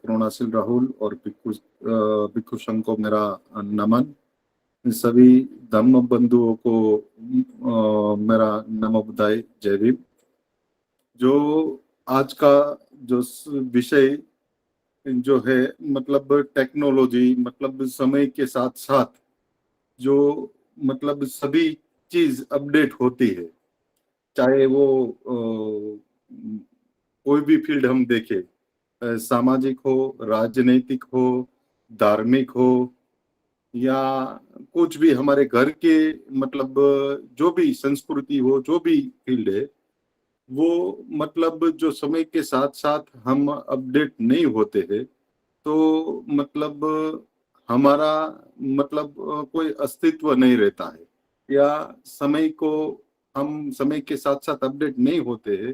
करुणाशील राहुल और भिक्षु संघ को मेरा नमन। सभी धम्म बंधुओं को मेरा नमो बुद्धाय, जय भीम। जो आज का जो विषय जो है मतलब टेक्नोलॉजी, मतलब समय के साथ साथ जो मतलब सभी चीज अपडेट होती है, चाहे वो कोई भी फील्ड हम देखें, सामाजिक हो, राजनीतिक हो, धार्मिक हो, या कुछ भी हमारे घर के मतलब जो भी संस्कृति हो, जो भी फील्ड है, वो मतलब जो समय के साथ साथ हम अपडेट नहीं होते हैं तो मतलब हमारा मतलब कोई अस्तित्व नहीं रहता है, या समय को हम समय के साथ साथ अपडेट नहीं होते हैं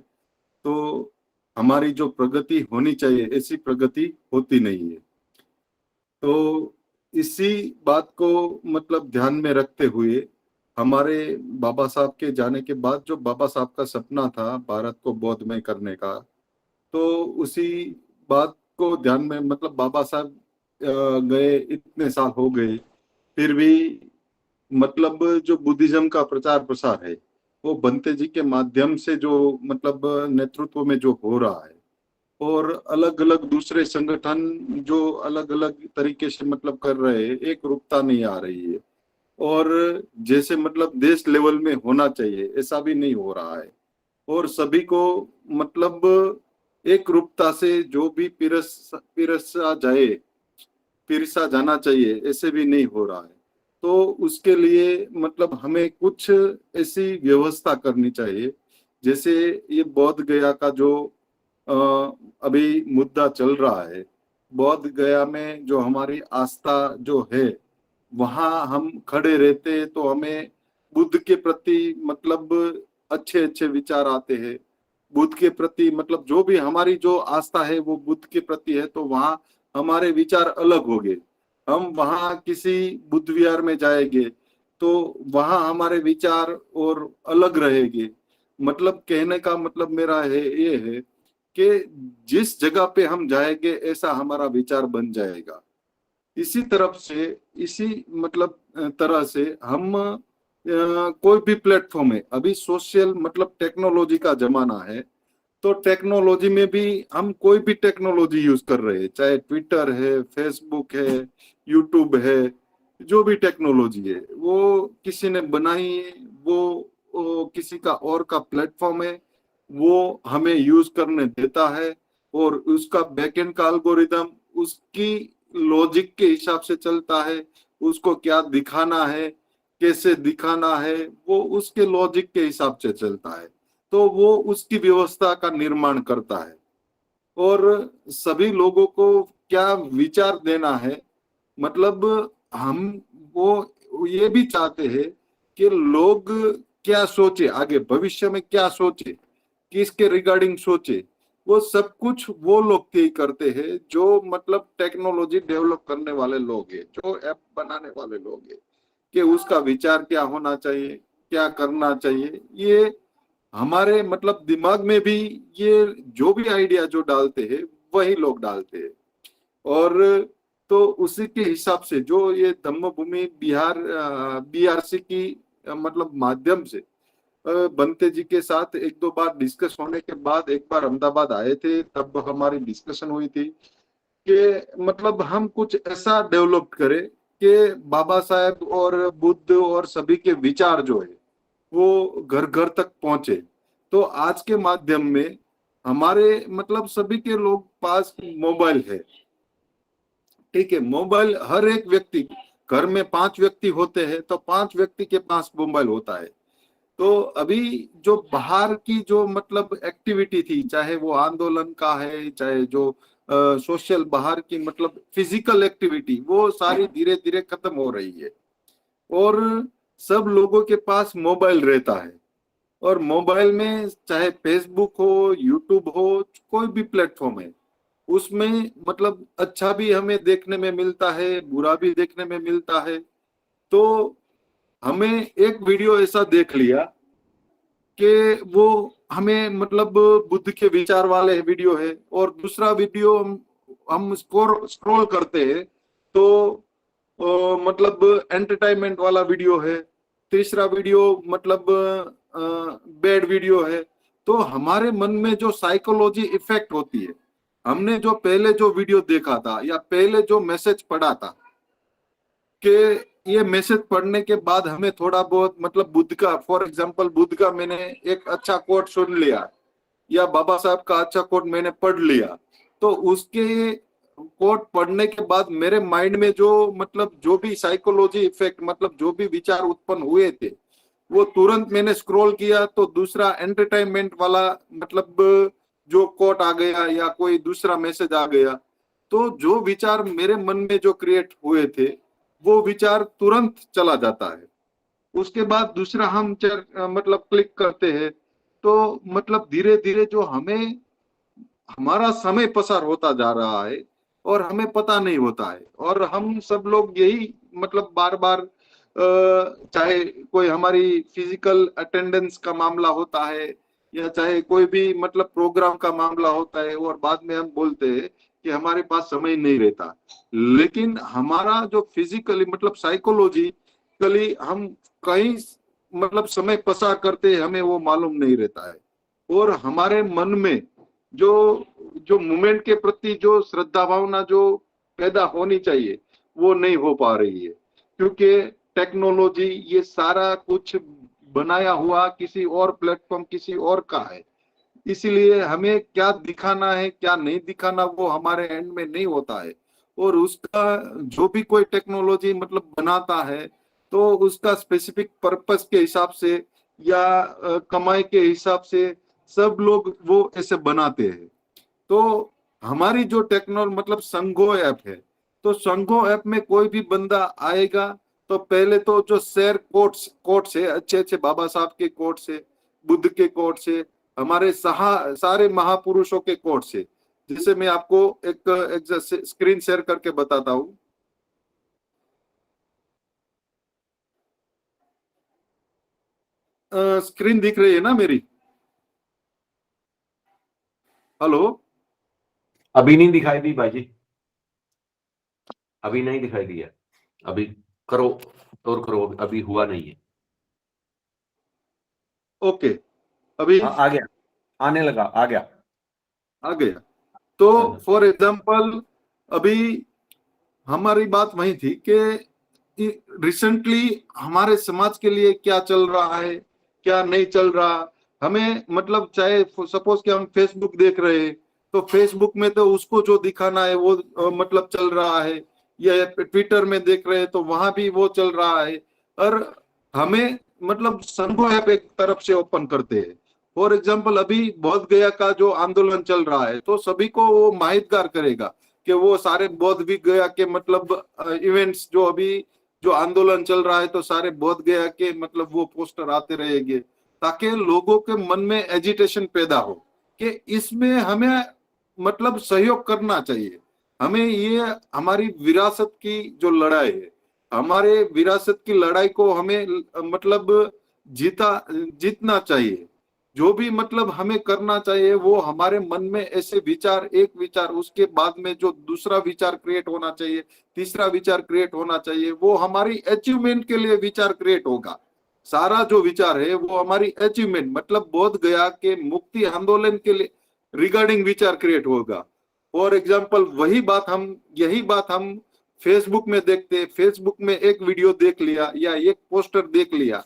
तो हमारी जो प्रगति होनी चाहिए ऐसी प्रगति होती नहीं है। तो इसी बात को मतलब ध्यान में रखते हुए हमारे बाबा साहब के जाने के बाद जो बाबा साहब का सपना था भारत को बौद्धमय करने का, तो उसी बात को ध्यान में मतलब बाबा साहब गए, इतने साल हो गए, फिर भी मतलब जो बुद्धिज्म का प्रचार प्रसार है वो बंते जी के माध्यम से जो मतलब नेतृत्व में जो हो रहा है, और अलग अलग दूसरे संगठन जो अलग अलग तरीके से मतलब कर रहे हैं, एक रूपता नहीं आ रही है। और जैसे मतलब देश लेवल में होना चाहिए ऐसा भी नहीं हो रहा है, और सभी को मतलब एक रूपता से जो भी पिरसा जाना चाहिए ऐसे भी नहीं हो रहा है। तो उसके लिए मतलब हमें कुछ ऐसी व्यवस्था करनी चाहिए, जैसे ये बोध गया का जो अभी मुद्दा चल रहा है, बोध गया में जो हमारी आस्था जो है वहां हम खड़े रहते तो हमें बुद्ध के प्रति मतलब अच्छे अच्छे विचार आते हैं। बुद्ध के प्रति मतलब जो भी हमारी जो आस्था है वो बुद्ध के प्रति है, तो वहां हमारे विचार अलग होंगे। हम वहां किसी बुद्ध विहार में जाएंगे तो वहां हमारे विचार और अलग रहेंगे। मतलब कहने का मतलब मेरा है ये है कि जिस जगह पे हम जाएंगे ऐसा हमारा विचार बन जाएगा। इसी तरफ से इसी मतलब तरह से हम कोई भी प्लेटफॉर्म है, अभी सोशल मतलब टेक्नोलॉजी का जमाना है, तो टेक्नोलॉजी में भी हम कोई भी टेक्नोलॉजी यूज कर रहे हैं, चाहे ट्विटर है, फेसबुक है, यूट्यूब है, जो भी टेक्नोलॉजी है वो किसी ने बनाई है, वो किसी का और का प्लेटफॉर्म है, वो हमें यूज करने देता है, और उसका बैकएंड का एल्गोरिदम उसकी लॉजिक के हिसाब से चलता है। उसको क्या दिखाना है, कैसे दिखाना है, वो उसके लॉजिक के हिसाब से चलता है, तो वो उसकी व्यवस्था का निर्माण करता है। और सभी लोगों को क्या विचार देना है, मतलब हम वो ये भी चाहते हैं कि लोग क्या सोचे, आगे भविष्य में क्या सोचे, किसके रिगार्डिंग सोचे, वो सब कुछ वो लोग तय करते हैं जो मतलब टेक्नोलॉजी डेवलप करने वाले लोग हैं, जो ऐप बनाने वाले लोग हैं, कि उसका विचार क्या होना चाहिए, क्या करना चाहिए। ये हमारे मतलब दिमाग में भी ये जो भी आइडिया जो डालते हैं वही लोग डालते हैं। और तो उसी के हिसाब से जो ये धम्म भूमि बिहार बीआरसी की मतलब माध्यम से बंते जी के साथ एक दो बार डिस्कस होने के बाद एक बार अहमदाबाद आए थे, तब हमारी डिस्कशन हुई थी कि मतलब हम कुछ ऐसा डेवलप करें कि बाबा साहेब और बुद्ध और सभी के विचार जो है वो घर घर तक पहुंचे। तो आज के माध्यम में हमारे मतलब सभी के लोग पास मोबाइल है, ठीक है, मोबाइल हर एक व्यक्ति, घर में 5 व्यक्ति होते हैं तो 5 व्यक्ति के पास मोबाइल होता है। तो अभी जो बाहर की जो मतलब एक्टिविटी थी, चाहे वो आंदोलन का है, चाहे जो सोशल बाहर की मतलब फिजिकल एक्टिविटी, वो सारी धीरे धीरे खत्म हो रही है, और सब लोगों के पास मोबाइल रहता है। और मोबाइल में चाहे फेसबुक हो, यूट्यूब हो, कोई भी प्लेटफॉर्म है, उसमें मतलब अच्छा भी हमें देखने में मिलता है, बुरा भी देखने में मिलता है। तो हमें एक वीडियो ऐसा देख लिया कि वो हमें मतलब बुद्ध के विचार वाले वीडियो है, और दूसरा वीडियो हम स्क्रॉल करते हैं तो मतलब एंटरटेनमेंट वाला वीडियो है, तीसरा वीडियो मतलब बैड वीडियो है। तो हमारे मन में जो साइकोलॉजी इफेक्ट होती है, हमने जो पहले जो वीडियो देखा था या पहले जो मैसेज पढ़ा था कि ये मैसेज पढ़ने के बाद हमें थोड़ा बहुत मतलब बुद्ध का, फॉर एग्जांपल बुद्ध का मैंने एक अच्छा कोट सुन लिया या बाबा साहब का अच्छा कोट मैंने पढ़ लिया, तो उसके कोट पढ़ने के बाद मेरे माइंड में जो मतलब जो भी साइकोलॉजी इफेक्ट मतलब जो भी विचार उत्पन्न हुए थे, वो तुरंत मैंने स्क्रॉल किया तो दूसरा एंटरटेनमेंट वाला मतलब जो कोट आ गया या कोई दूसरा मैसेज आ गया। तो जो विचार मेरे मन में जो क्रिएट हुए थे वो विचार तुरंत चला जाता है। उसके बाद दूसरा हम मतलब क्लिक करते हैं तो मतलब धीरे धीरे जो हमें हमारा समय पसार होता जा रहा है और हमें पता नहीं होता है। और हम सब लोग यही मतलब बार बार चाहे कोई हमारी फिजिकल अटेंडेंस का मामला होता है या चाहे कोई भी मतलब प्रोग्राम का मामला होता है और बाद में हम बोलते हैं कि हमारे पास समय नहीं रहता, लेकिन हमारा जो फिजिकली मतलब साइकोलॉजिकली हम कहीं मतलब समय पसार करते हैं हमें वो मालूम नहीं रहता है। और हमारे मन में जो जो मूवमेंट के प्रति जो श्रद्धा भावना जो पैदा होनी चाहिए वो नहीं हो पा रही है, क्योंकि टेक्नोलॉजी ये सारा कुछ बनाया हुआ किसी और प्लेटफॉर्म किसी और का है। इसीलिए हमें क्या दिखाना है क्या नहीं दिखाना वो हमारे एंड में नहीं होता है। और उसका जो भी कोई टेक्नोलॉजी मतलब बनाता है तो उसका स्पेसिफिक पर्पस के हिसाब से या कमाई के हिसाब से सब लोग वो ऐसे बनाते हैं। तो हमारी जो टेक्नोलॉजी मतलब संगो ऐप है, तो संगो ऐप में कोई भी बंदा आएगा तो पहले तो जो शेयर कोट्स है अच्छे अच्छे बाबा साहब के कोट्स है, बुद्ध के कोट्स है, हमारे सारे महापुरुषों के कोट्स है। जिसे मैं आपको एक स्क्रीन शेयर करके बताता हूँ। स्क्रीन दिख रही है ना मेरी? हेलो? अभी नहीं दिखाई दी भाई, अभी नहीं दिखाई दिया। अभी करो और करो, अभी हुआ नहीं है। ओके, अभी आ गया, आने लगा, आ गया, आ गया। तो फॉर एग्जांपल अभी हमारी बात वही थी कि रिसेंटली हमारे समाज के लिए क्या चल रहा है क्या नहीं चल रहा। हमें मतलब चाहे सपोज कि हम फेसबुक देख रहे हैं तो फेसबुक में तो उसको जो दिखाना है वो मतलब चल रहा है, या ट्विटर में देख रहे हैं तो वहां भी वो चल रहा है। और हमें मतलब संघो ऐप एक तरफ से ओपन करते हैं। फॉर एग्जाम्पल अभी बोध गया का जो आंदोलन चल रहा है तो सभी को वो माहितगार करेगा कि वो सारे बोध भी गया के मतलब इवेंट्स जो अभी जो आंदोलन चल रहा है तो सारे बोध गया के मतलब वो पोस्टर आते रहेंगे, ताकि लोगों के मन में एजिटेशन पैदा हो कि इसमें हमें मतलब सहयोग करना चाहिए। हमें ये हमारी विरासत की जो लड़ाई है, हमारे विरासत की लड़ाई को हमें मतलब जीतना चाहिए। जो भी मतलब हमें करना चाहिए वो हमारे मन में ऐसे विचार, एक विचार उसके बाद में जो दूसरा विचार क्रिएट होना चाहिए, तीसरा विचार क्रिएट होना चाहिए, वो हमारी अचीवमेंट के लिए विचार क्रिएट होगा। सारा जो विचार है वो हमारी अचीवमेंट मतलब बोध गया के मुक्ति आंदोलन के लिए रिगार्डिंग विचार क्रिएट होगा। फॉर एग्जाम्पल यही बात हम फेसबुक में देखते हैं। फेसबुक में एक वीडियो देख लिया या एक पोस्टर देख लिया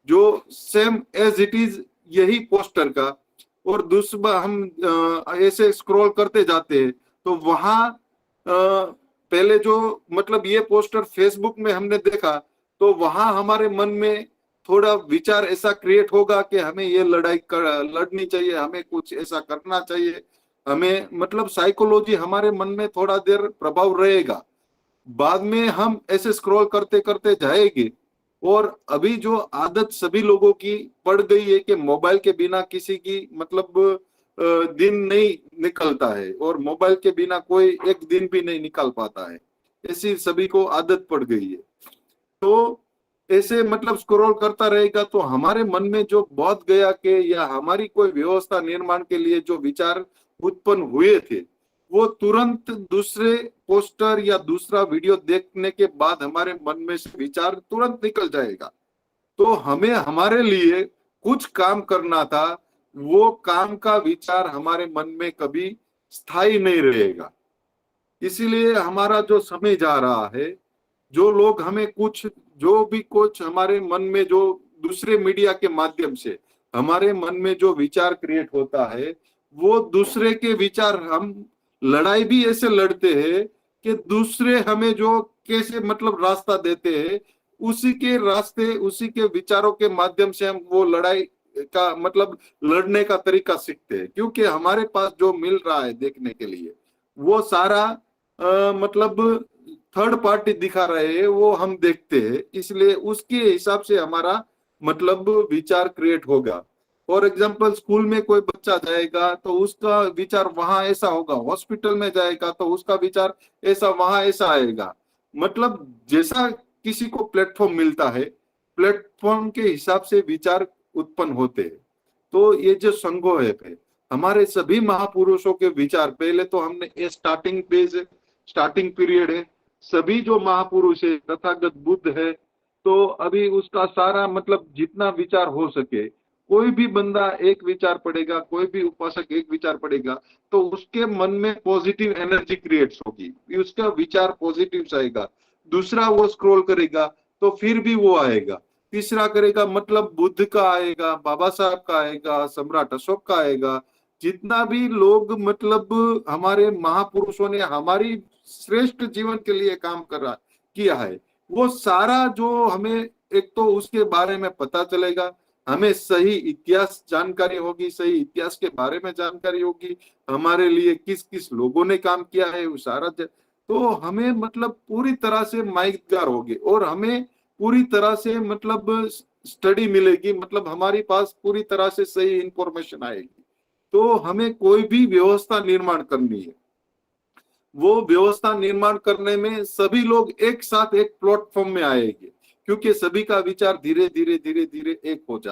जो सेम एज इट इज यही पोस्टर का, और दूसरा हम ऐसे स्क्रॉल करते जाते हैं तो वहां पहले जो मतलब ये पोस्टर फेसबुक में हमने देखा तो वहां हमारे मन में थोड़ा विचार ऐसा क्रिएट होगा कि हमें ये लड़नी चाहिए, हमें कुछ ऐसा करना चाहिए। हमें मतलब साइकोलॉजी हमारे मन में थोड़ा देर प्रभाव रहेगा, बाद में हम ऐसे स्क्रॉल करते करते जाएंगे। और अभी जो आदत सभी लोगों की पड़ गई है कि मोबाइल के बिना किसी की मतलब दिन नहीं निकलता है और मोबाइल के बिना कोई एक दिन भी नहीं निकाल पाता है, ऐसी सभी को आदत पड़ गई है। तो ऐसे मतलब स्क्रॉल करता रहेगा तो हमारे मन में जो बोध गया के या हमारी कोई व्यवस्था निर्माण के लिए जो विचार उत्पन्न हुए थे वो तुरंत दूसरे पोस्टर या दूसरा वीडियो देखने के बाद हमारे मन में से विचार तुरंत निकल जाएगा। तो हमें हमारे लिए कुछ काम करना था, वो काम का विचार हमारे मन में कभी स्थायी नहीं रहेगा। इसीलिए हमारा जो समय जा रहा है, जो लोग हमें कुछ, जो भी कुछ हमारे मन में जो दूसरे मीडिया के माध्यम से हमारे मन में जो विचार क्रिएट होता है, वो दूसरे के विचार, हम लड़ाई भी ऐसे लड़ते हैं कि दूसरे हमें जो कैसे मतलब रास्ता देते हैं, उसी के रास्ते, उसी के विचारों के माध्यम से हम वो लड़ाई का मतलब लड़ने का तरीका सीखते हैं। क्योंकि हमारे पास जो मिल रहा है देखने के लिए, वो सारा मतलब थर्ड पार्टी दिखा रहे हैं, वो हम देखते हैं। इसलिए उसके हिसाब से हमारा मतलब विचार क्रिएट होगा। फॉर एग्जाम्पल, स्कूल में कोई बच्चा जाएगा तो उसका विचार वहां ऐसा होगा, हॉस्पिटल में जाएगा तो उसका विचार ऐसा, वहां ऐसा आएगा। मतलब जैसा किसी को प्लेटफॉर्म मिलता है, प्लेटफॉर्म के हिसाब से विचार उत्पन्न होते हैं। तो ये जो संगो है, हमारे सभी महापुरुषों के विचार, पहले तो हमने ये स्टार्टिंग पेज, स्टार्टिंग पीरियड है, सभी जो महापुरुष है, तथागत बुद्ध है, तो अभी उसका सारा मतलब जितना विचार हो सके, कोई भी बंदा एक विचार पड़ेगा, कोई भी उपासक एक विचार पड़ेगा, तो उसके मन में पॉजिटिव एनर्जी क्रिएट्स होगी, उसका विचार पॉजिटिव आएगा। दूसरा वो स्क्रॉल करेगा तो फिर भी वो आएगा, तीसरा करेगा मतलब बुद्ध का आएगा, बाबा साहब का आएगा, सम्राट अशोक का आएगा। जितना भी लोग मतलब हमारे महापुरुषों ने हमारी श्रेष्ठ जीवन के लिए काम करा किया है, वो सारा जो हमें, एक तो उसके बारे में पता चलेगा, हमें सही इतिहास जानकारी होगी, सही इतिहास के बारे में जानकारी होगी, हमारे लिए किस किस लोगों ने काम किया है वो सारा तो हमें मतलब पूरी तरह से माहितगार होगी, और हमें पूरी तरह से मतलब स्टडी मिलेगी, मतलब हमारे पास पूरी तरह से सही इंफॉर्मेशन आएगी। तो हमें कोई भी व्यवस्था निर्माण करनी है, वो व्यवस्था निर्माण करने में सभी लोग एक साथ एक प्लेटफॉर्म में आएंगे, क्योंकि सभी का विचार धीरे धीरे धीरे धीरे एक होता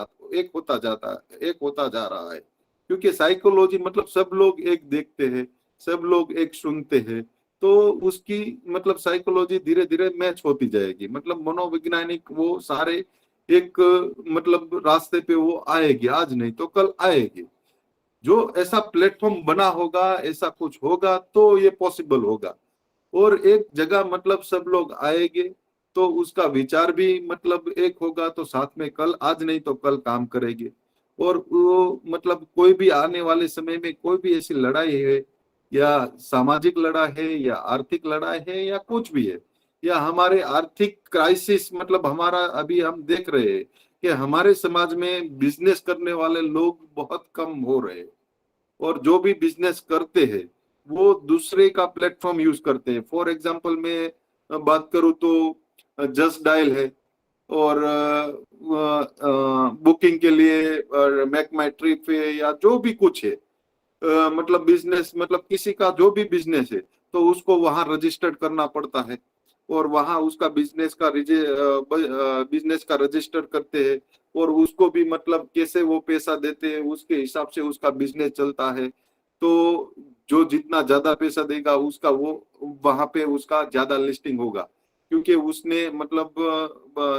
जाता है, एक होता जा रहा है। क्योंकि साइकोलॉजी मतलब सब लोग एक देखते हैं, सब लोग एक सुनते हैं, तो उसकी मतलब साइकोलॉजी धीरे धीरे मैच होती जाएगी, मतलब मनोवैज्ञानिक वो सारे एक मतलब रास्ते पे वो आएगी, आज नहीं तो कल आएगी। जो ऐसा प्लेटफॉर्म बना होगा, ऐसा कुछ होगा तो ये पॉसिबल होगा। और एक जगह मतलब सब लोग आएंगे तो उसका विचार भी मतलब एक होगा, तो साथ में कल, आज नहीं तो कल काम करेंगे। और वो मतलब कोई भी आने वाले समय में कोई भी ऐसी लड़ाई है, या सामाजिक लड़ाई है, या आर्थिक लड़ाई है, या कुछ भी है, या हमारे आर्थिक क्राइसिस, मतलब हमारा अभी हम देख रहे हैं कि हमारे समाज में बिजनेस करने वाले लोग बहुत कम हो रहे हैं, और जो भी बिजनेस करते हैं वो दूसरे का प्लेटफॉर्म यूज करते हैं। फॉर एग्जांपल मैं बात करूं तो जस्ट डायल है, और बुकिंग के लिए मेक माई ट्रिप है, या जो भी कुछ है, मतलब बिजनेस, मतलब किसी का जो भी बिजनेस है तो उसको वहां रजिस्टर्ड करना पड़ता है, और वहां उसका बिजनेस का रजिस्टर करते हैं, और उसको भी मतलब कैसे वो पैसा देते हैं उसके हिसाब से उसका बिजनेस चलता है। तो जो जितना ज्यादा पैसा देगा उसका वो वहां पे उसका ज्यादा लिस्टिंग होगा, क्योंकि उसने मतलब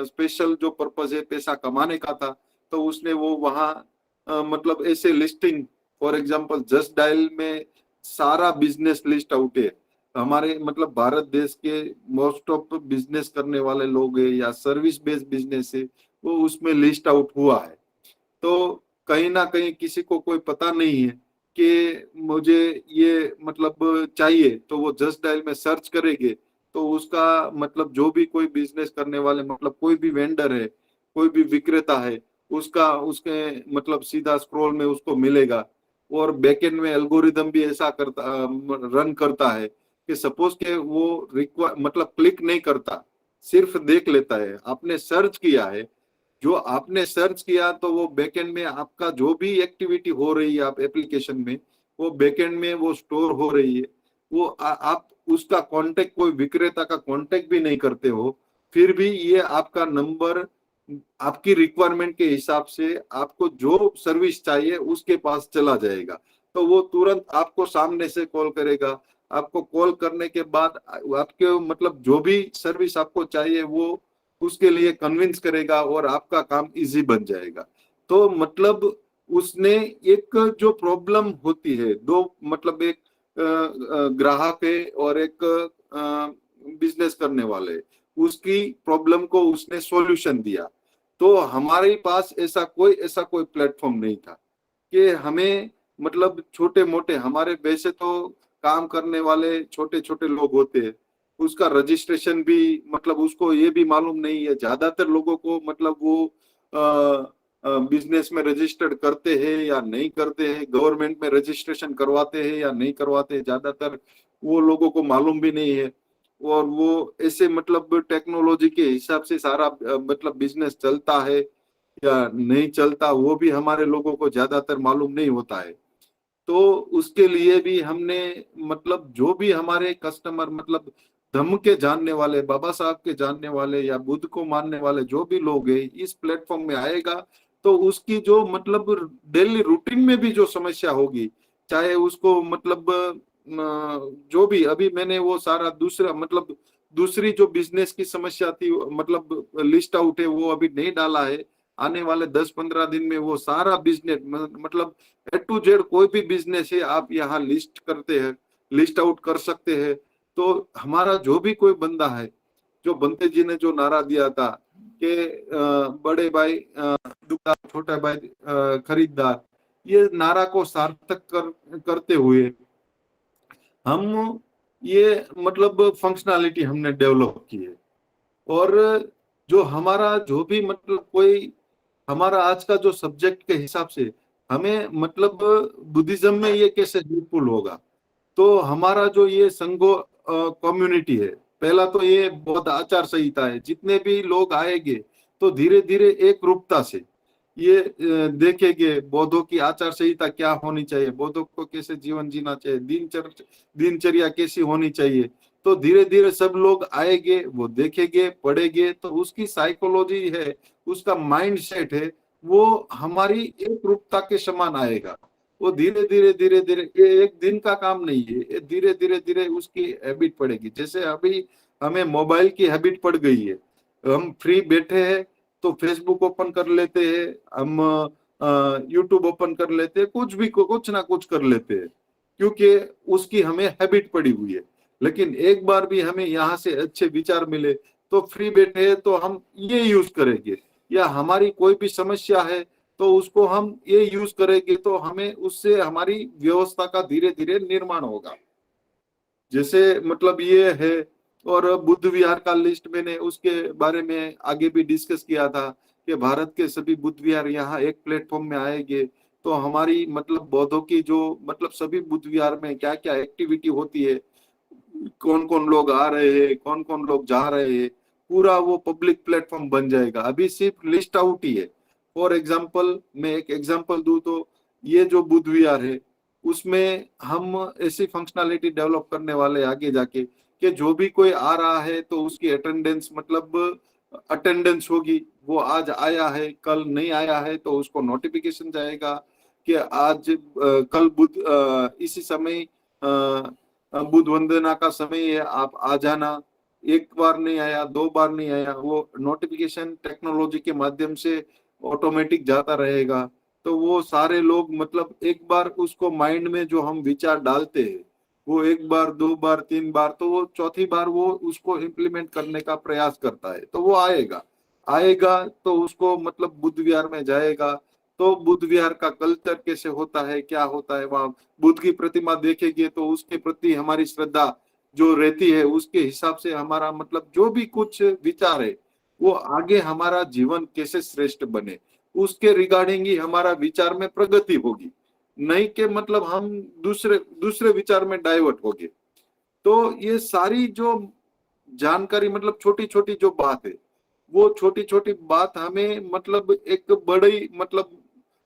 स्पेशल जो पर्पज है पैसा कमाने का था, तो उसने वो वहां मतलब ऐसे listing, for example just dial में सारा बिजनेस लिस्ट आउट है। हमारे मतलब भारत देश के मोस्ट ऑफ बिजनेस करने वाले लोग है या सर्विस बेस्ड बिजनेस है, वो उसमें लिस्ट आउट हुआ है। तो कहीं ना कहीं किसी को कोई पता नहीं है कि मुझे ये मतलब चाहिए, तो वो जस्ट डायल में सर्च करेंगे, तो उसका मतलब जो भी कोई बिजनेस करने वाले, मतलब कोई भी वेंडर है, कोई भी विक्रेता है, उसका उसके मतलब सीधा स्क्रॉल में उसको मिलेगा। और बैकएंड में एल्गोरिदम भी ऐसा करता रन करता है कि सपोज के वो मतलब क्लिक नहीं करता, सिर्फ देख लेता है, आपने सर्च किया है, जो आपने सर्च किया तो वो बैकएंड में आपका जो भी एक्टिविटी हो रही है आप एप्लीकेशन में, वो बैकएंड में वो स्टोर हो रही है। वो आप उसका कांटेक्ट, कोई विक्रेता का कांटेक्ट भी नहीं करते हो, फिर भी ये आपका नंबर आपकी रिक्वायरमेंट के हिसाब से आपको जो सर्विस चाहिए उसके पास चला जाएगा। तो वो तुरंत आपको सामने से कॉल करेगा। आपको कॉल करने के बाद आपके मतलब जो भी सर्विस आपको चाहिए वो उसके लिए कन्विंस करेगा और आपका काम इजी बन जाएगा। तो मतलब उसने एक जो प्रॉब्लम होती है, दो मतलब एक ग्राहक है और एक बिजनेस करने वाले, उसकी प्रॉब्लम को उसने सॉल्यूशन दिया। तो हमारे पास ऐसा कोई प्लेटफॉर्म नहीं था कि हमें मतलब छोटे मोटे, हमारे वैसे तो काम करने वाले छोटे छोटे लोग होते हैं, उसका रजिस्ट्रेशन भी मतलब उसको ये भी मालूम नहीं है। ज्यादातर लोगों को मतलब वो बिजनेस में रजिस्टर्ड करते हैं या नहीं करते हैं, गवर्नमेंट में रजिस्ट्रेशन करवाते हैं या नहीं करवाते हैं, ज्यादातर वो लोगों को मालूम भी नहीं है। और वो ऐसे मतलब टेक्नोलॉजी के हिसाब से सारा मतलब बिजनेस चलता है या नहीं चलता, वो भी हमारे लोगों को ज्यादातर मालूम नहीं होता है। तो उसके लिए भी हमने मतलब जो भी हमारे कस्टमर मतलब धम्म के जानने वाले, बाबा साहब के जानने वाले या बुद्ध को मानने वाले जो भी लोग हैं इस प्लेटफॉर्म में आएगा, तो उसकी जो मतलब डेली रूटीन में भी जो समस्या होगी, चाहे उसको मतलब जो भी अभी मैंने वो सारा दूसरा मतलब दूसरी जो बिजनेस की समस्या थी मतलब लिस्ट आउट है वो अभी नहीं डाला है। आने वाले 10-15 दिन में वो सारा बिजनेस मतलब A to Z कोई भी बिजनेस है आप यहाँ लिस्ट करते हैं, लिस्ट आउट कर सकते हैं। तो हमारा जो भी कोई बंदा है, जो बंते जी ने जो नारा दिया था कि बड़े भाई दुकानदार, छोटा भाई खरीददार, ये नारा को सार्थक करते हुए हम ये मतलब फंक्शनैलिटी हमने डेवलप की है। और जो हमारा जो भी मतलब कोई हमारा आज का जो सब्जेक्ट के हिसाब से हमें मतलब बुद्धिज्म में ये कैसे हेल्पफुल होगा, तो हमारा जो ये संघो कम्युनिटी है, पहला तो ये बहुत आचार संहिता है, जितने भी लोग आएंगे तो धीरे धीरे एक रूपता से ये देखेंगे बौद्धों की आचार संहिता क्या होनी चाहिए, बौद्धों को कैसे जीवन जीना चाहिए, दिनचर्या कैसी होनी चाहिए। तो धीरे धीरे सब लोग आएंगे, वो देखेंगे, पढ़ेंगे, तो उसकी साइकोलॉजी है, उसका माइंड सेट है, वो हमारी एक रूपता के समान आएगा। वो धीरे धीरे धीरे धीरे, ये एक दिन का काम नहीं है, ये धीरे धीरे धीरे उसकी हैबिट पड़ेगी। जैसे अभी हमें मोबाइल की हैबिट पड़ गई है, हम फ्री बैठे हैं तो फेसबुक ओपन कर लेते हैं, हम यूट्यूब ओपन कर लेते हैं, कुछ ना कुछ कर लेते हैं, क्योंकि उसकी हमें हैबिट पड़ी हुई है। लेकिन एक बार भी हमें यहाँ से अच्छे विचार मिले तो फ्री बैठे हैं तो हम ये यूज करेंगे, या हमारी कोई भी समस्या है तो उसको हम ये यूज करेंगे, तो हमें उससे हमारी व्यवस्था का धीरे धीरे निर्माण होगा। जैसे मतलब ये है। और बुद्ध विहार का लिस्ट मैंने उसके बारे में आगे भी डिस्कस किया था कि भारत के सभी बुद्ध विहार यहाँ एक प्लेटफॉर्म में आएंगे, तो हमारी मतलब बौद्धों की जो मतलब सभी बुद्ध विहार में क्या क्या एक्टिविटी होती है, कौन कौन लोग आ रहे हैं, कौन कौन लोग जा रहे हैं, पूरा वो पब्लिक प्लेटफॉर्म बन जाएगा। अभी सिर्फ लिस्ट आउट ही है। फॉर एग्जाम्पल, मैं एक एग्जाम्पल दूं तो ये जो बुद्ध विहार है उसमें हम ऐसी फंक्शनैलिटी डेवलप करने वाले आगे जाके कि जो भी कोई आ रहा है तो उसकी अटेंडेंस मतलब अटेंडेंस होगी, वो आज आया है कल नहीं आया है तो उसको नोटिफिकेशन जाएगा कि आज कल बुध इसी समय बुध वंदना का समय है, आप आ जाना। एक बार नहीं आया, दो बार नहीं आया, वो नोटिफिकेशन टेक्नोलॉजी के माध्यम से ऑटोमेटिक जाता रहेगा। तो वो सारे लोग मतलब एक बार उसको माइंड में जो हम विचार डालते हैं, वो एक बार, दो बार, तीन बार, तो वो चौथी बार वो उसको इम्प्लीमेंट करने का प्रयास करता है, तो वो आएगा। आएगा तो उसको मतलब बुद्ध विहार में जाएगा, तो बुद्ध विहार का कल्चर कैसे होता है, क्या होता है, वहां बुद्ध की प्रतिमा देखेंगे तो उसके प्रति हमारी श्रद्धा जो रहती है उसके हिसाब से हमारा मतलब जो भी कुछ विचार है वो आगे हमारा जीवन कैसे श्रेष्ठ बने उसके रिगार्डिंग ही हमारा विचार में प्रगति होगी, नहीं कि मतलब हम दूसरे दूसरे विचार में डाइवर्ट होंगे। तो ये सारी जो जानकारी मतलब छोटी छोटी जो बात है, वो छोटी छोटी बात हमें मतलब एक बड़ी मतलब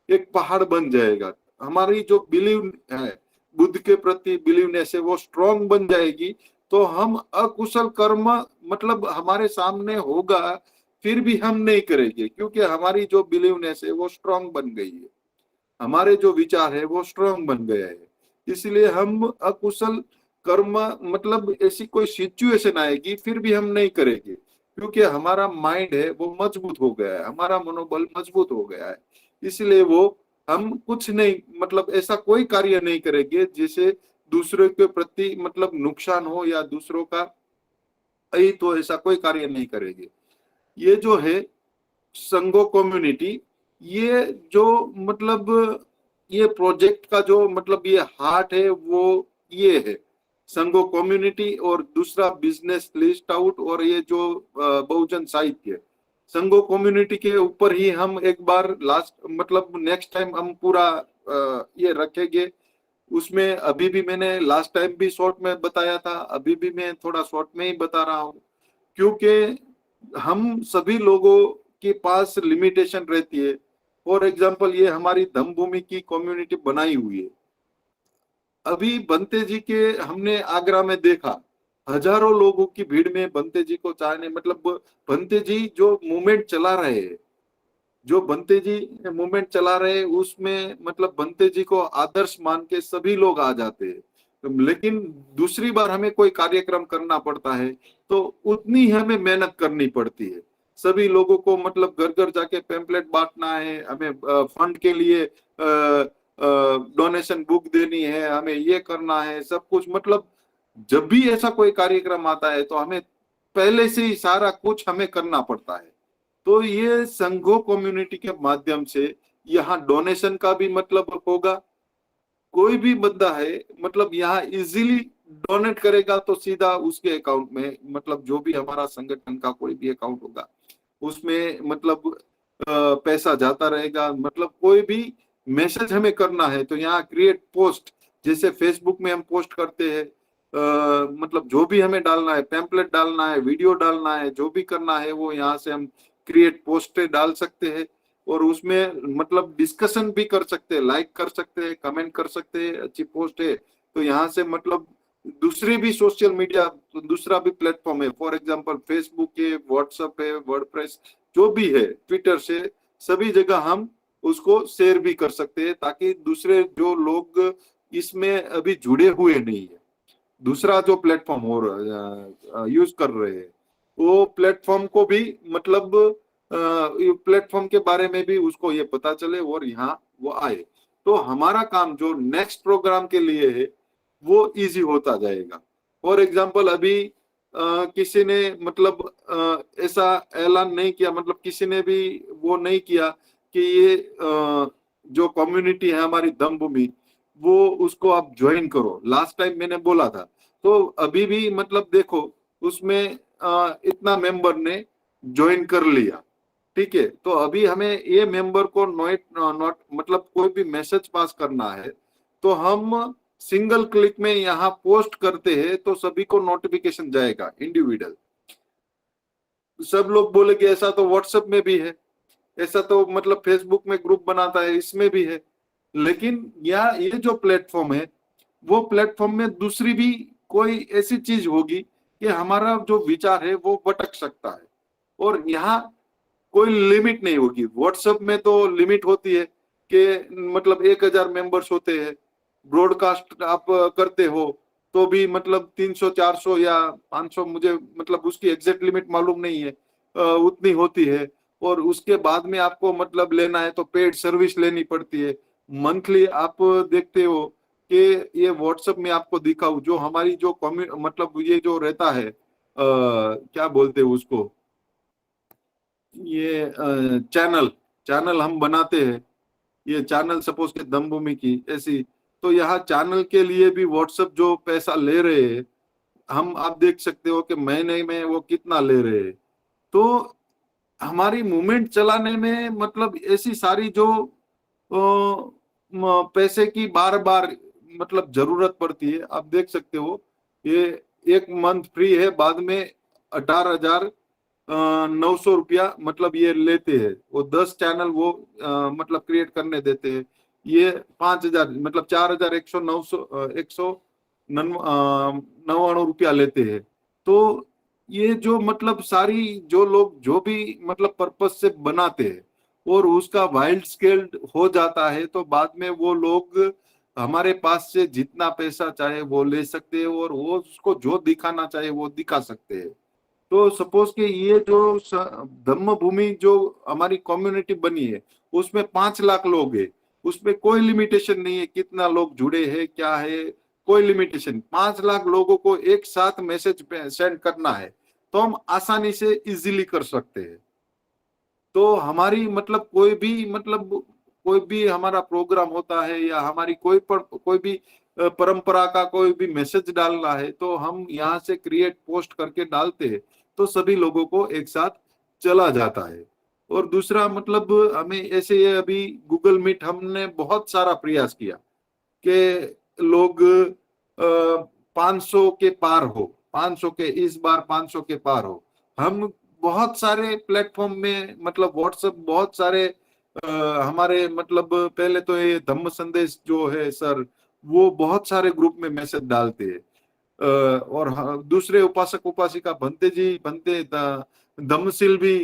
एक पहाड़ बन जाएगा। हमारी जो बिलीव है, बुद्ध के प्रति बिलीवनेस है, वो स्ट्रांग बन जाएगी। तो हम अकुशल कर्म मतलब हमारे सामने होगा फिर भी हम नहीं करेंगे, क्योंकि हमारी जो बिलीवनेस है वो स्ट्रांग बन गई है। हमारे जो विचार है वो स्ट्रांग बन गया है। इसलिए हम अकुशल कर्म मतलब ऐसी कोई सिचुएशन आएगी फिर भी हम नहीं करेंगे, क्योंकि हमारा माइंड है वो मजबूत हो गया है, हमारा मनोबल मजबूत हो गया है। इसलिए वो हम कुछ नहीं मतलब ऐसा कोई कार्य नहीं करेंगे जिसे दूसरों के प्रति मतलब नुकसान हो या दूसरों का अहित हो, ऐसा कोई कार्य नहीं करेंगे। ये जो है संगो कम्युनिटी, ये जो मतलब ये प्रोजेक्ट का जो मतलब ये हार्ट है वो ये है संगो कम्युनिटी, और दूसरा बिजनेस लिस्ट आउट, और ये जो बहुजन साहित्य संगो कम्युनिटी के ऊपर ही हम एक बार लास्ट मतलब नेक्स्ट टाइम हम पूरा ये रखेंगे। उसमें अभी भी मैंने लास्ट टाइम भी शॉर्ट में बताया था, अभी भी मैं थोड़ा शॉर्ट में ही बता रहा हूँ, क्योंकि हम सभी लोगों के पास लिमिटेशन रहती है। फॉर एग्जाम्पल ये हमारी धम्मभूमि की कम्युनिटी बनाई हुई है। अभी बंते जी के हमने आगरा में देखा, हजारों लोगों की भीड़ में बंते जी को चाहने मतलब बंते जी जो मूवमेंट चला रहे हैं, जो बंते जी मूवमेंट चला रहे उसमें मतलब बंते जी को आदर्श मान के सभी लोग आ जाते हैं। लेकिन दूसरी बार हमें कोई कार्यक्रम करना पड़ता है तो उतनी ही हमें मेहनत करनी पड़ती है। सभी लोगों को मतलब घर घर जाके पैम्पलेट बांटना है, हमें फंड के लिए डोनेशन बुक देनी है, हमें ये करना है सब कुछ। मतलब जब भी ऐसा कोई कार्यक्रम आता है तो हमें पहले से ही सारा कुछ हमें करना पड़ता है। तो ये संघो कम्युनिटी के माध्यम से यहाँ डोनेशन का भी मतलब होगा। कोई भी बंदा है मतलब यहाँ इजीली डोनेट करेगा तो सीधा उसके अकाउंट में मतलब जो भी हमारा संगठन का कोई भी अकाउंट होगा उसमें मतलब पैसा जाता रहेगा। मतलब कोई भी मैसेज हमें करना है तो यहाँ क्रिएट पोस्ट, जैसे फेसबुक में हम पोस्ट करते हैं, मतलब जो भी हमें डालना है, पैम्पलेट डालना है, वीडियो डालना है, जो भी करना है वो यहाँ से हम क्रिएट पोस्ट डाल सकते हैं। और उसमें मतलब डिस्कशन भी कर सकते हैं, लाइक कर सकते हैं, कमेंट कर सकते हैं, अच्छी पोस्ट है तो यहाँ से मतलब दूसरी भी सोशल मीडिया दूसरा भी प्लेटफॉर्म है, फॉर एग्जांपल फेसबुक है, व्हाट्सएप है, वर्डप्रेस जो भी है, ट्विटर से सभी जगह हम उसको शेयर भी कर सकते हैं ताकि दूसरे जो लोग इसमें अभी जुड़े हुए नहीं है, दूसरा जो प्लेटफॉर्म हो यूज कर रहे हैं वो प्लेटफॉर्म को भी मतलब प्लेटफॉर्म के बारे में भी उसको ये पता चले और यहाँ वो आए। तो हमारा काम जो नेक्स्ट प्रोग्राम के लिए है वो इजी होता जाएगा। फॉर एग्जांपल अभी किसी ने मतलब ऐसा ऐलान नहीं किया, मतलब किसी ने भी वो नहीं किया कि ये जो कम्युनिटी है हमारी धम्मभूमि वो उसको आप ज्वाइन करो। लास्ट टाइम मैंने बोला था तो अभी भी मतलब देखो उसमें इतना मेंबर ने ज्वाइन कर लिया, ठीक है। तो अभी हमें ये मेंबर को नोट मतलब कोई भी मैसेज पास करना है तो हम सिंगल क्लिक में यहाँ पोस्ट करते हैं तो सभी को नोटिफिकेशन जाएगा इंडिविजुअल। सब लोग बोलेंगे ऐसा तो व्हाट्सएप में भी है, ऐसा तो मतलब फेसबुक में ग्रुप बनाता है इसमें भी है, लेकिन यहाँ ये जो प्लेटफॉर्म है वो प्लेटफॉर्म में दूसरी भी कोई ऐसी चीज होगी कि हमारा जो विचार है वो भटक सकता है। और यहाँ कोई लिमिट नहीं होगी। व्हाट्सएप में तो लिमिट होती है कि मतलब 1000 मेंबर्स होते हैं, ब्रॉडकास्ट आप करते हो तो भी मतलब 300 400 या 500, मुझे मतलब उसकी एग्जैक्ट लिमिट मालूम नहीं है, उतनी होती है। और उसके बाद में आपको मतलब लेना है तो पेड सर्विस लेनी पड़ती है मंथली। आप देखते हो कि ये व्हाट्सएप में आपको दिखाऊं जो हमारी जो मतलब ये जो रहता है क्या बोलते हैं उसको, ये चैनल चैनल हम बनाते हैं, ये चैनल सपोज के दमभूमि की ऐसी, तो यहाँ चैनल के लिए भी व्हाट्सएप जो पैसा ले रहे हैं हम आप देख सकते हो कि महीने में वो कितना ले रहे हैं। तो हमारी मूवमेंट चलाने में मतलब ऐसी सारी जो पैसे की बार बार मतलब जरूरत पड़ती है। आप देख सकते हो ये एक मंथ फ्री है, बाद में 18,900 रुपया मतलब ये लेते हैं। वो 10 चैनल वो मतलब क्रिएट करने देते हैं, ये 5,000 मतलब 4,199 रुपया लेते हैं। तो ये जो मतलब सारी जो लोग जो भी मतलब पर्पस से बनाते हैं और उसका वाइल्ड स्केल हो जाता है, तो बाद में वो लोग हमारे पास से जितना पैसा चाहे वो ले सकते हैं और वो उसको जो दिखाना चाहे वो दिखा सकते हैं। तो सपोज कि ये जो धम्म भूमि जो हमारी कम्युनिटी बनी है उसमें 5 लाख लोग हैं, उसमें कोई लिमिटेशन नहीं है कितना लोग जुड़े हैं क्या है, कोई लिमिटेशन। 5 लाख लोगों को एक साथ मैसेज सेंड करना है तो हम आसानी से इजीली कर सकते हैं। तो हमारी मतलब कोई भी हमारा प्रोग्राम होता है या हमारी कोई भी परंपरा का कोई भी मैसेज डालना है तो हम यहाँ से क्रिएट पोस्ट करके डालते हैं तो सभी लोगों को एक साथ चला जाता है। और दूसरा मतलब हमें ऐसे ये अभी गूगल मीट हमने बहुत सारा प्रयास किया कि लोग 500 के पार हो, 500 के इस बार 500 के पार हो। हम बहुत सारे प्लेटफॉर्म में मतलब व्हाट्सएप बहुत सारे हमारे मतलब पहले तो ये धम्म संदेश जो है सर वो बहुत सारे ग्रुप में मैसेज डालते हैं। और दूसरे उपासक उपासिका बनते जी बनते धम्मशील भी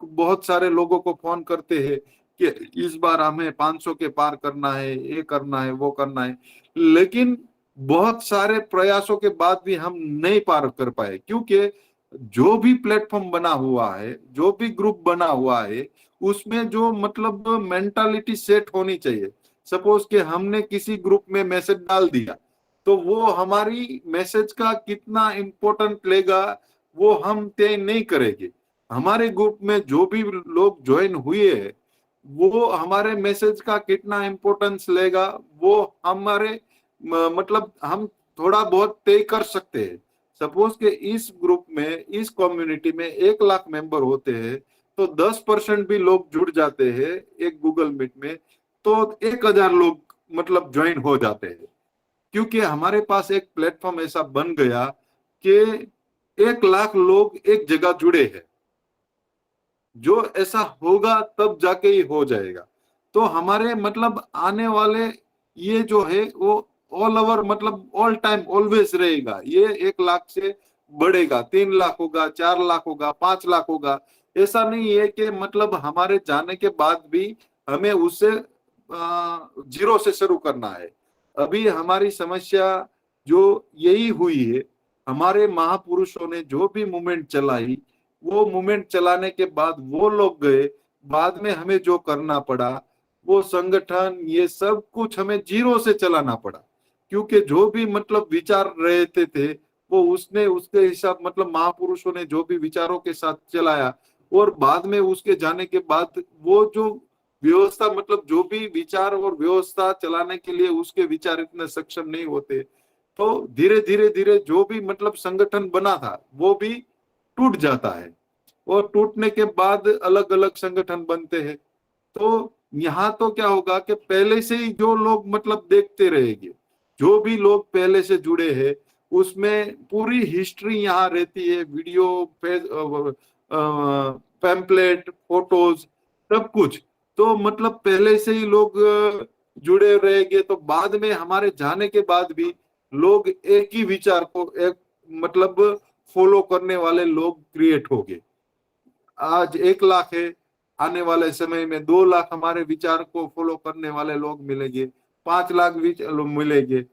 बहुत सारे लोगों को फोन करते हैं कि इस बार हमें 500 के पार करना है, ये करना है, वो करना है। लेकिन बहुत सारे प्रयासों के बाद भी हम नहीं पार कर पाए क्योंकि जो भी प्लेटफॉर्म बना हुआ है, जो भी ग्रुप बना हुआ है, उसमें जो मतलब मेंटालिटी सेट होनी चाहिए। सपोज कि हमने किसी ग्रुप में मैसेज डाल दिया तो वो हमारी मैसेज का कितना इम्पोर्टेंट लेगा वो हम तय नहीं करेंगे। हमारे ग्रुप में जो भी लोग ज्वाइन हुए हैं वो हमारे मैसेज का कितना इम्पोर्टेंस लेगा वो हमारे मतलब हम थोड़ा बहुत तय कर सकते हैं। सपोज के इस ग्रुप में इस कम्युनिटी में 1 लाख मेंबर होते हैं तो 10% भी लोग जुड़ जाते हैं एक गूगल मीट में तो 1,000 लोग मतलब ज्वाइन हो जाते हैं क्योंकि हमारे पास एक प्लेटफॉर्म ऐसा बन गया कि 1 लाख लोग एक जगह जुड़े हैं। जो ऐसा होगा तब जाके ही हो जाएगा। तो हमारे मतलब आने वाले ये जो है वो ऑल ओवर मतलब ऑल टाइम ऑलवेज रहेगा। ये 1 लाख से बढ़ेगा, 3 लाख होगा, 4 लाख होगा, 5 लाख होगा। ऐसा नहीं है कि मतलब हमारे जाने के बाद भी हमें उससे जीरो से शुरू करना है। अभी हमारी समस्या जो यही हुई है, हमारे महापुरुषों ने जो भी मूवमेंट चलाई वो मूवमेंट चलाने के बाद वो लोग गए, बाद में हमें जो करना पड़ा वो संगठन ये सब कुछ हमें जीरो से चलाना पड़ा क्योंकि जो भी मतलब विचार रहते थे वो उसने उसके हिसाब मतलब महापुरुषों ने जो भी विचारों के साथ चलाया और बाद में उसके जाने के बाद वो जो व्यवस्था मतलब जो भी विचार और व्यवस्था चलाने के लिए उसके विचार इतने सक्षम नहीं होते तो धीरे धीरे धीरे जो भी मतलब संगठन बना था वो भी टूट जाता है और टूटने के बाद अलग अलग संगठन बनते हैं। तो यहाँ तो क्या होगा कि पहले से ही जो लोग मतलब देखते रहेंगे, जो भी लोग पहले से जुड़े हैं उसमें पूरी हिस्ट्री यहाँ रहती है, वीडियो पैम्पलेट फोटोज सब कुछ। तो मतलब पहले से ही लोग जुड़े रहेंगे तो बाद में हमारे जाने के बाद भी लोग एक ही विचार को एक मतलब फॉलो करने वाले लोग क्रिएट होंगे। आज 1 लाख है, आने वाले समय में 2 लाख हमारे विचार को फॉलो करने वाले लोग मिलेंगे, 5 लाख लोग मिलेंगे।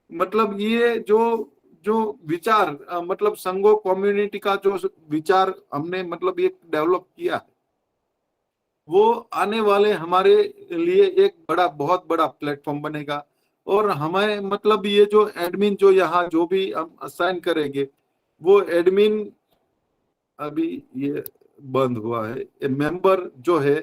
मतलब ये जो जो विचार मतलब संघो कम्युनिटी का जो विचार हमने मतलब ये डेवलप किया है वो आने वाले हमारे लिए एक बड़ा बहुत बड़ा प्लेटफॉर्म बनेगा। और हमें मतलब ये जो एडमिन जो यहाँ जो भी हम असाइन करेंगे वो एडमिन अभी ये बंद हुआ है, मेंबर जो है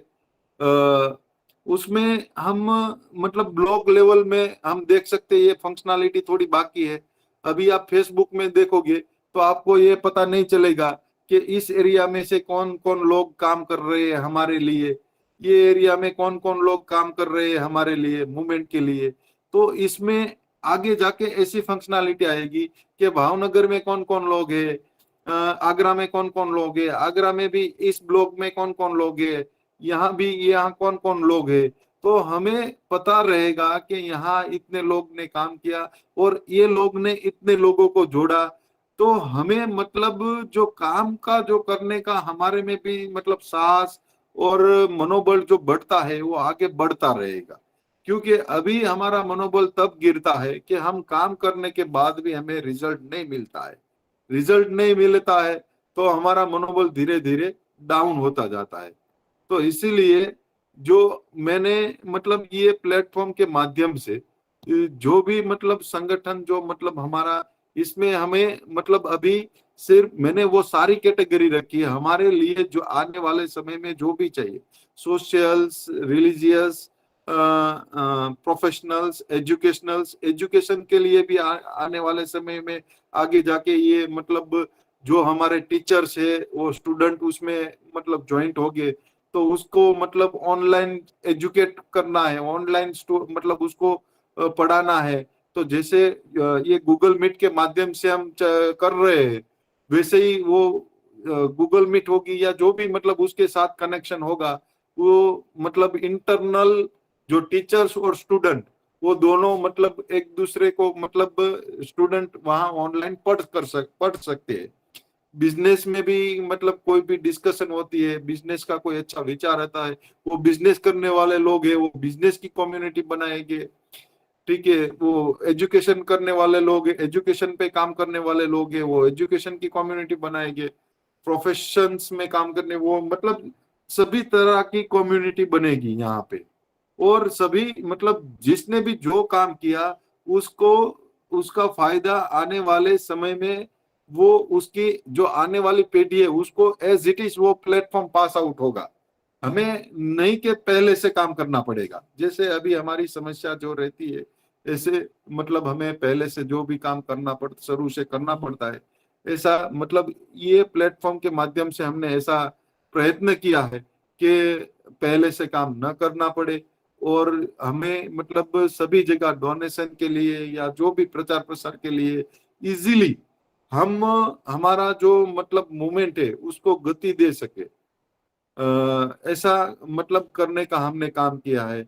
उसमें हम मतलब ब्लॉग लेवल में हम देख सकते हैं, ये फंक्शनैलिटी थोड़ी बाकी है। अभी आप फेसबुक में देखोगे तो आपको ये पता नहीं चलेगा कि इस एरिया में से कौन कौन लोग काम कर रहे हैं हमारे लिए, ये एरिया में कौन कौन लोग काम कर रहे हैं हमारे लिए मूवमेंट के लिए। तो इसमें आगे जाके ऐसी फंक्शनैलिटी आएगी कि भावनगर में कौन कौन लोग हैं, आगरा में कौन कौन लोग हैं, आगरा में भी इस ब्लॉक में कौन कौन लोग हैं, यहाँ भी यहाँ कौन कौन लोग हैं। तो हमें पता रहेगा कि यहाँ इतने लोग ने काम किया और ये लोग ने इतने लोगों को जोड़ा। तो हमें मतलब जो काम का जो करने का हमारे में भी मतलब साहस और मनोबल जो बढ़ता है वो आगे बढ़ता रहेगा। क्योंकि अभी हमारा मनोबल तब गिरता है कि हम काम करने के बाद भी हमें रिजल्ट नहीं मिलता है। रिजल्ट नहीं मिलता है तो हमारा मनोबल धीरे धीरे डाउन होता जाता है। तो इसीलिए जो मैंने मतलब ये प्लेटफॉर्म के माध्यम से जो भी मतलब संगठन जो मतलब हमारा इसमें हमें मतलब अभी सिर्फ मैंने वो सारी कैटेगरी रखी है हमारे लिए जो आने वाले समय में जो भी चाहिए, सोशल्स, रिलीजियस, प्रोफेशनल्स, एजुकेशनल्स, एजुकेशन के लिए भी आने वाले समय में आगे जाके ये मतलब जो हमारे टीचर्स है वो स्टूडेंट उसमें मतलब ज्वाइंट हो गए तो उसको मतलब ऑनलाइन एजुकेट करना है, ऑनलाइन मतलब उसको पढ़ाना है। तो जैसे ये गूगल मीट के माध्यम से हम कर रहे हैं वैसे ही वो गूगल मीट होगी या जो भी मतलब उसके साथ कनेक्शन होगा वो मतलब इंटरनल जो टीचर्स और स्टूडेंट वो दोनों मतलब एक दूसरे को मतलब स्टूडेंट वहां ऑनलाइन पढ़ सकते हैं। बिजनेस में भी मतलब कोई भी डिस्कशन होती है, बिजनेस का कोई अच्छा विचार आता है, वो बिजनेस करने वाले लोग हैं वो बिजनेस की कम्युनिटी बनाएंगे, ठीक है। वो एजुकेशन करने वाले लोग, एजुकेशन पे काम करने वाले लोग हैं वो एजुकेशन की कम्युनिटी बनाएंगे, प्रोफेशंस में काम करने वो मतलब सभी तरह की कम्युनिटी बनेगी यहाँ पे। और सभी मतलब जिसने भी जो काम किया उसको उसका फायदा आने वाले समय में वो उसकी जो आने वाली पीढ़ी है उसको एज इट इज वो प्लेटफॉर्म पास आउट होगा। हमें नहीं के पहले से काम करना पड़ेगा, जैसे अभी हमारी समस्या जो रहती है ऐसे मतलब हमें पहले से जो भी काम करना पड़ता शुरू से करना पड़ता है। ऐसा मतलब ये प्लेटफॉर्म के माध्यम से हमने ऐसा प्रयत्न किया है कि पहले से काम न करना पड़े और हमें मतलब सभी जगह डोनेशन के लिए या जो भी प्रचार प्रसार के लिए इजीली हम हमारा जो मतलब मूवमेंट है उसको गति दे सके, ऐसा मतलब करने का हमने काम किया है।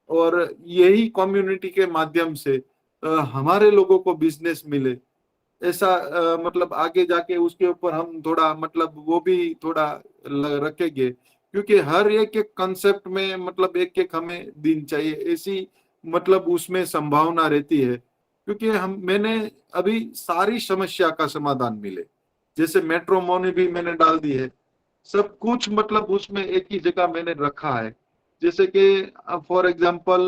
और यही कम्युनिटी के माध्यम से हमारे लोगों को बिजनेस मिले, ऐसा मतलब आगे जाके उसके ऊपर हम थोड़ा मतलब वो भी थोड़ा रखेंगे। क्योंकि हर एक एक कंसेप्ट में मतलब एक एक हमें दिन चाहिए ऐसी मतलब उसमें संभावना रहती है। क्योंकि हम मैंने अभी सारी समस्या का समाधान मिले, जैसे मैट्रिमोनी भी मैंने डाल दी है, सब कुछ मतलब उसमें एक ही जगह मैंने रखा है। जैसे कि फॉर एग्जांपल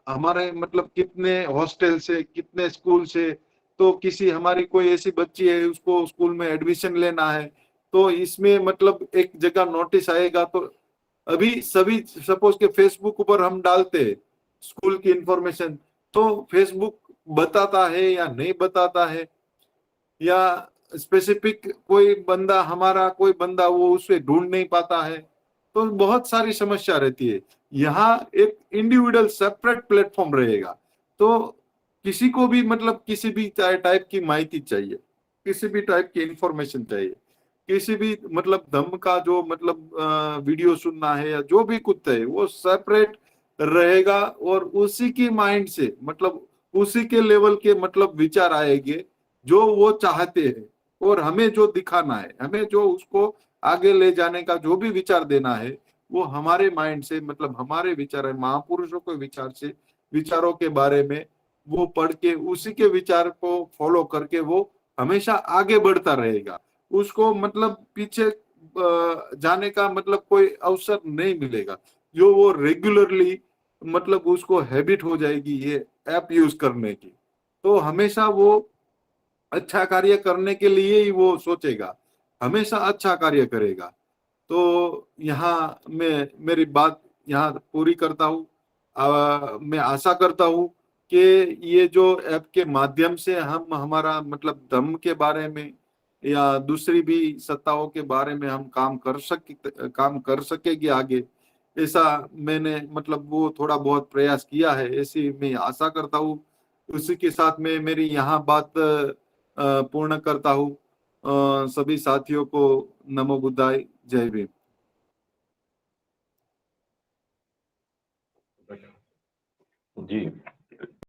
हमारे मतलब कितने हॉस्टल से कितने स्कूल से, तो किसी हमारी कोई ऐसी बच्ची है उसको स्कूल में एडमिशन लेना है तो इसमें मतलब एक जगह नोटिस आएगा। तो अभी सभी सपोज के फेसबुक ऊपर हम डालते हैं स्कूल की इंफॉर्मेशन, तो फेसबुक बताता है या नहीं बताता है, या स्पेसिफिक कोई बंदा हमारा कोई बंदा वो उसे ढूंढ नहीं पाता है, तो बहुत सारी समस्या रहती है। यहाँ एक इंडिविजुअल सेपरेट प्लेटफॉर्म रहेगा तो किसी को भी मतलब किसी भी टाइप की माहिती चाहिए, किसी भी टाइप की इंफॉर्मेशन चाहिए, किसी भी मतलब धम्म का जो मतलब वीडियो सुनना है या जो भी कुछ है वो सेपरेट रहेगा और उसी की माइंड से मतलब उसी के लेवल के मतलब विचार आएंगे जो वो चाहते हैं। और हमें जो दिखाना है, हमें जो उसको आगे ले जाने का जो भी विचार देना है वो हमारे माइंड से मतलब हमारे विचार है महापुरुषों के विचार से विचारों के बारे में वो पढ़ के उसी के विचार को फॉलो करके वो हमेशा आगे बढ़ता रहेगा। उसको मतलब पीछे जाने का मतलब कोई अवसर नहीं मिलेगा। जो वो रेगुलरली मतलब उसको हैबिट हो जाएगी ये ऐप यूज करने की, तो हमेशा वो अच्छा कार्य करने के लिए ही वो सोचेगा, हमेशा अच्छा कार्य करेगा। तो यहाँ मैं मेरी बात यहाँ पूरी करता हूँ। मैं आशा करता हूँ कि ये जो ऐप के माध्यम से हम हमारा मतलब धर्म के बारे में या दूसरी भी सत्ताओं के बारे में हम काम कर सकेंगे आगे, ऐसा मैंने मतलब वो थोड़ा बहुत प्रयास किया है, ऐसी मैं आशा करता हूँ। उसी के साथ में मेरी यहाँ बात पूर्ण करता हूँ। सभी साथियों को नमो बुद्धाय, जय भीम। जी